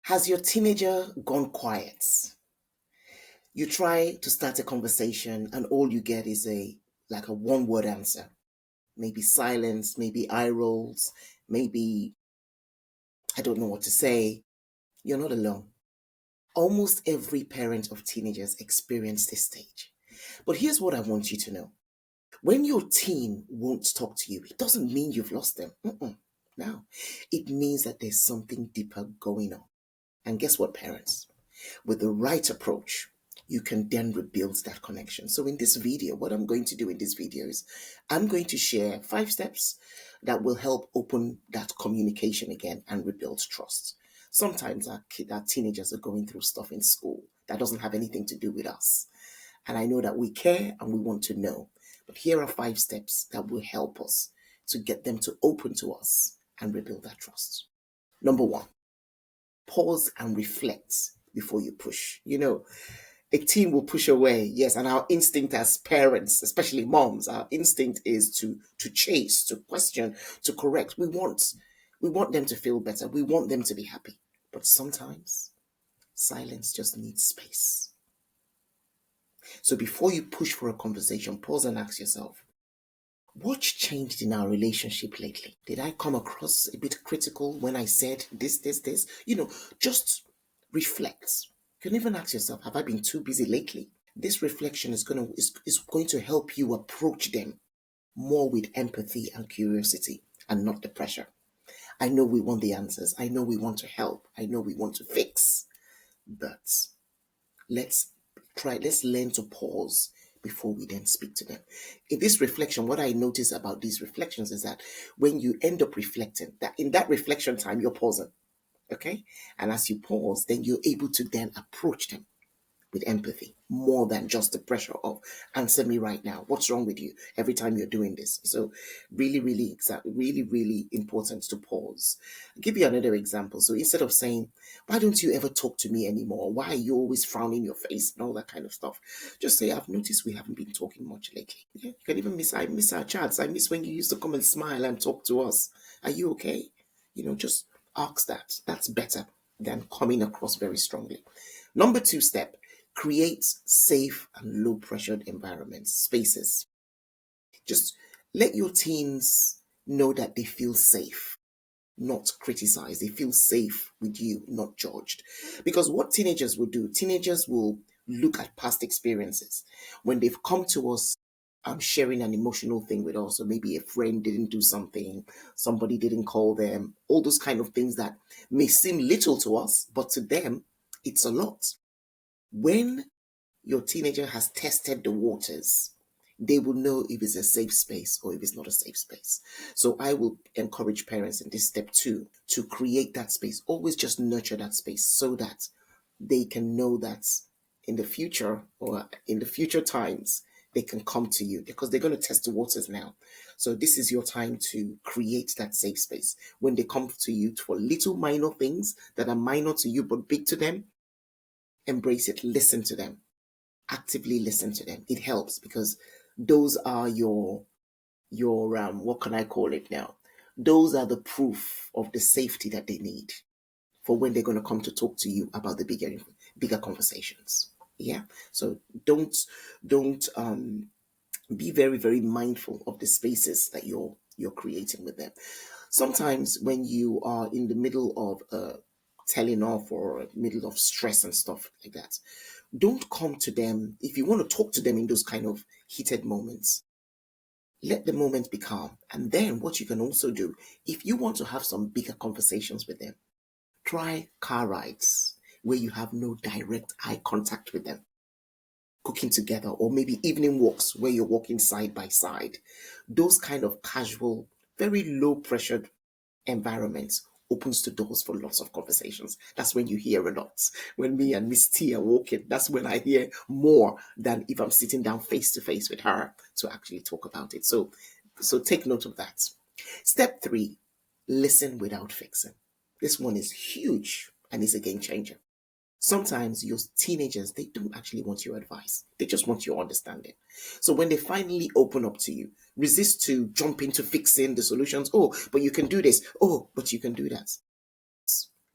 Has your teenager gone quiet? You try to start a conversation and all you get is a one word answer. Maybe silence, maybe eye rolls, maybe I don't know what to say. You're not alone. Almost every parent of teenagers experience this stage. But here's what I want you to know. When your teen won't talk to you, it doesn't mean you've lost them. No, it means that there's something deeper going on. And guess what, parents? With the right approach, you can then rebuild that connection. So in this video, what I'm going to do in this video is I'm going to share 5 steps that will help open that communication again and rebuild trust. Sometimes our teenagers are going through stuff in school that doesn't have anything to do with us. And I know that we care and we want to know. But here are 5 steps that will help us to get them to open to us and rebuild that trust. Number 1, pause and reflect before you push. A teen will push away, yes, and our instinct as parents, especially moms, our instinct is to chase, to question, to correct. We want them to feel better. We want them to be happy. But sometimes silence just needs space. So before you push for a conversation, pause and ask yourself, what's changed in our relationship lately? Did I come across a bit critical when I said this? Just reflect. You can even ask yourself, have I been too busy lately? This reflection is going to help you approach them more with empathy and curiosity and not the pressure. I know we want the answers. I know we want to help. I know we want to fix. But let's learn to pause before we then speak to them. In this reflection, what I notice about these reflections is that when you end up reflecting, that in that reflection time, you're pausing. Okay? And as you pause, then you're able to then approach them with empathy more than just the pressure of answer me right now. What's wrong with you every time you're doing this? So really, really important to pause. I'll give you another example. So instead of saying, why don't you ever talk to me anymore? Why are you always frowning your face and all that kind of stuff? Just say, I've noticed we haven't been talking much lately. Yeah, you can even I miss our chats. I miss when you used to come and smile and talk to us. Are you okay? Just ask that. That's better than coming across very strongly. Number 2 step, create safe and low pressured environments, spaces. Just let your teens know that they feel safe, not criticized. They feel safe with you, not judged. Because what teenagers will look at past experiences. When they've come to us sharing an emotional thing with us, or maybe a friend didn't do something, somebody didn't call them, all those kind of things that may seem little to us, but to them, it's a lot. When your teenager has tested the waters, they will know if it's a safe space or if it's not a safe space. So I will encourage parents in this step 2 to create that space. Always just nurture that space so that they can know that in the future or in the future times, they can come to you because they're going to test the waters now. So this is your time to create that safe space. When they come to you for little minor things that are minor to you but big to them, embrace it. Listen to them. Actively listen to them. It helps because those are your what can I call it now? Those are the proof of the safety that they need for when they're going to come to talk to you about the bigger conversations. Yeah. So don't be very, very mindful of the spaces that you're creating with them. Sometimes when you are in the middle of telling off or middle of stress and stuff like that, don't come to them. If you want to talk to them in those kind of heated moments, let the moment be calm. And then what you can also do, if you want to have some bigger conversations with them, try car rides where you have no direct eye contact with them, cooking together, or maybe evening walks where you're walking side by side. Those kind of casual, very low pressured environments opens the doors for lots of conversations. That's when you hear a lot. When me and Miss T are walking, that's when I hear more than if I'm sitting down face to face with her to actually talk about it. So take note of that. Step 3, listen without fixing. This one is huge and is a game changer. Sometimes your teenagers, they don't actually want your advice. They just want your understanding. So when they finally open up to you, resist to jump into fixing the solutions. Oh, but you can do this. Oh, but you can do that.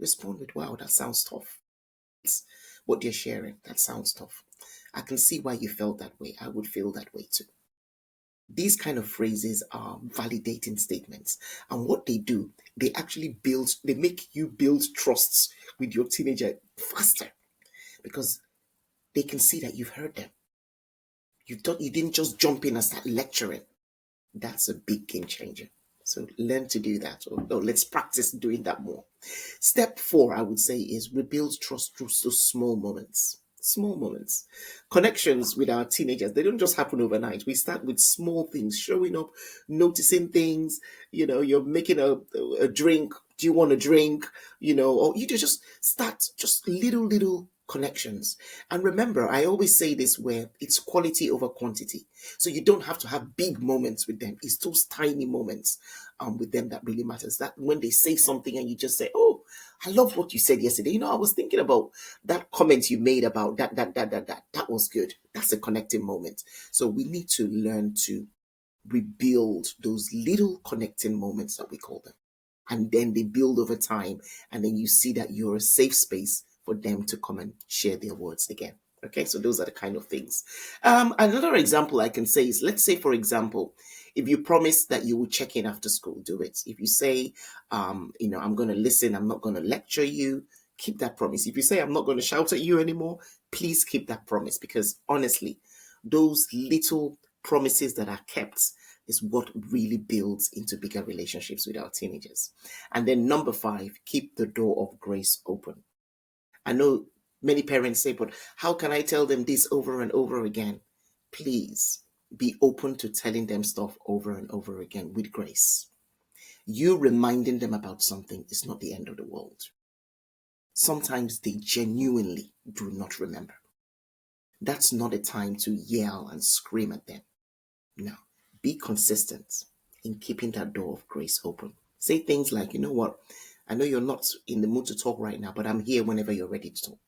Respond with, wow, that sounds tough. It's what they're sharing. That sounds tough. I can see why you felt that way. I would feel that way too. These kind of phrases are validating statements. And what they do, they actually build, they make you build trusts with your teenager faster because they can see that you've heard them. You didn't just jump in and start lecturing. That's a big game changer. So learn to do that, or let's practice doing that more. Step 4, I would say, is rebuild trust through those small moments. Small moments. Connections with our teenagers, they don't just happen overnight. We start with small things, showing up, noticing things. You're making a drink. Do you want a drink? Or you just start just little connections. And remember, I always say this where it's quality over quantity. So you don't have to have big moments with them. It's those tiny moments with them that really matters. That when they say something and you just say, oh, I love what you said yesterday. I was thinking about that comment you made about that. That was good. That's a connecting moment. So we need to learn to rebuild those little connecting moments that we call them. And then they build over time. And then you see that you're a safe space for them to come and share their words again. Okay, so those are the kind of things. Another example I can say is, let's say, for example, if you promise that you will check in after school, do it. If you say, I'm going to listen, I'm not going to lecture you, keep that promise. If you say, I'm not going to shout at you anymore, please keep that promise, because honestly, those little promises that are kept is what really builds into bigger relationships with our teenagers. And then number 5, keep the door of grace open. I know many parents say, but how can I tell them this over and over again? Please be open to telling them stuff over and over again with grace. You reminding them about something is not the end of the world. Sometimes they genuinely do not remember. That's not a time to yell and scream at them. No, be consistent in keeping that door of grace open. Say things like, you know what? I know you're not in the mood to talk right now, but I'm here whenever you're ready to talk.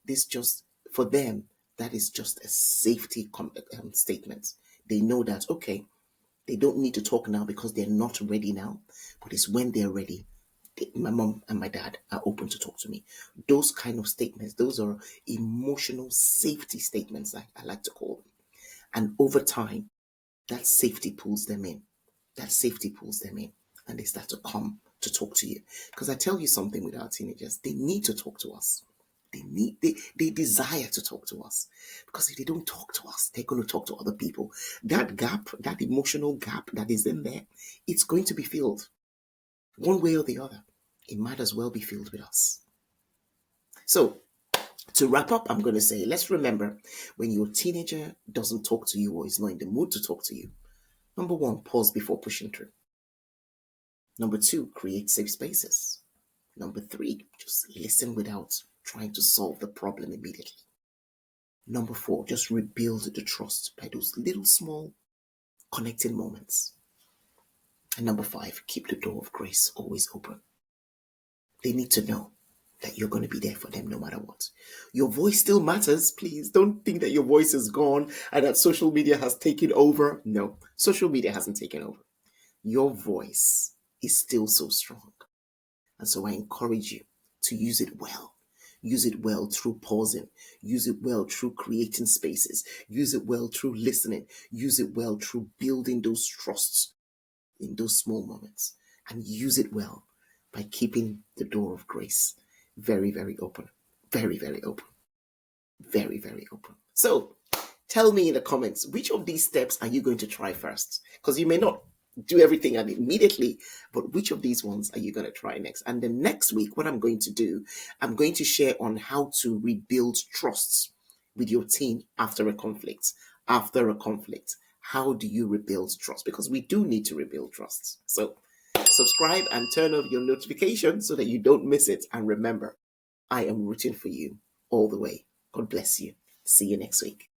This just, for them, that is just a safety statement. They know that, okay, they don't need to talk now because they're not ready now, but it's when they're ready. My mom and my dad are open to talk to me. Those kind of statements, those are emotional safety statements, I like to call them. And over time, that safety pulls them in. That safety pulls them in, and they start to come to talk to you. Because I tell you something with our teenagers, they need to talk to us. They desire to talk to us, because if they don't talk to us, they're going to talk to other people. That gap, that emotional gap that is in there, it's going to be filled one way or the other. It might as well be filled with us. So to wrap up, I'm going to say, let's remember, when your teenager doesn't talk to you or is not in the mood to talk to you, number 1, pause before pushing through. Number 2, create safe spaces. Number 3, just listen without trying to solve the problem immediately. Number 4, just rebuild the trust by those little small connecting moments. And number 5, keep the door of grace always open. They need to know that you're going to be there for them no matter what. Your voice still matters. Please don't think that your voice is gone and that social media has taken over. No, social media hasn't taken over. Your voice is still so strong. And so I encourage you to use it well. Use it well through pausing. Use it well through creating spaces. Use it well through listening. Use it well through building those trusts in those small moments. And use it well by keeping the door of grace very, very open. Very, very open. Very, very open. So tell me in the comments, which of these steps are you going to try first? Because you may not do everything immediately, but which of these ones are you going to try next? And then next week, what I'm going to do, I'm going to share on how to rebuild trusts with your teen after a conflict. After a conflict, how do you rebuild trust? Because we do need to rebuild trusts. So subscribe and turn off your notifications so that you don't miss it. And remember, I am rooting for you all the way. God bless you. See you next week.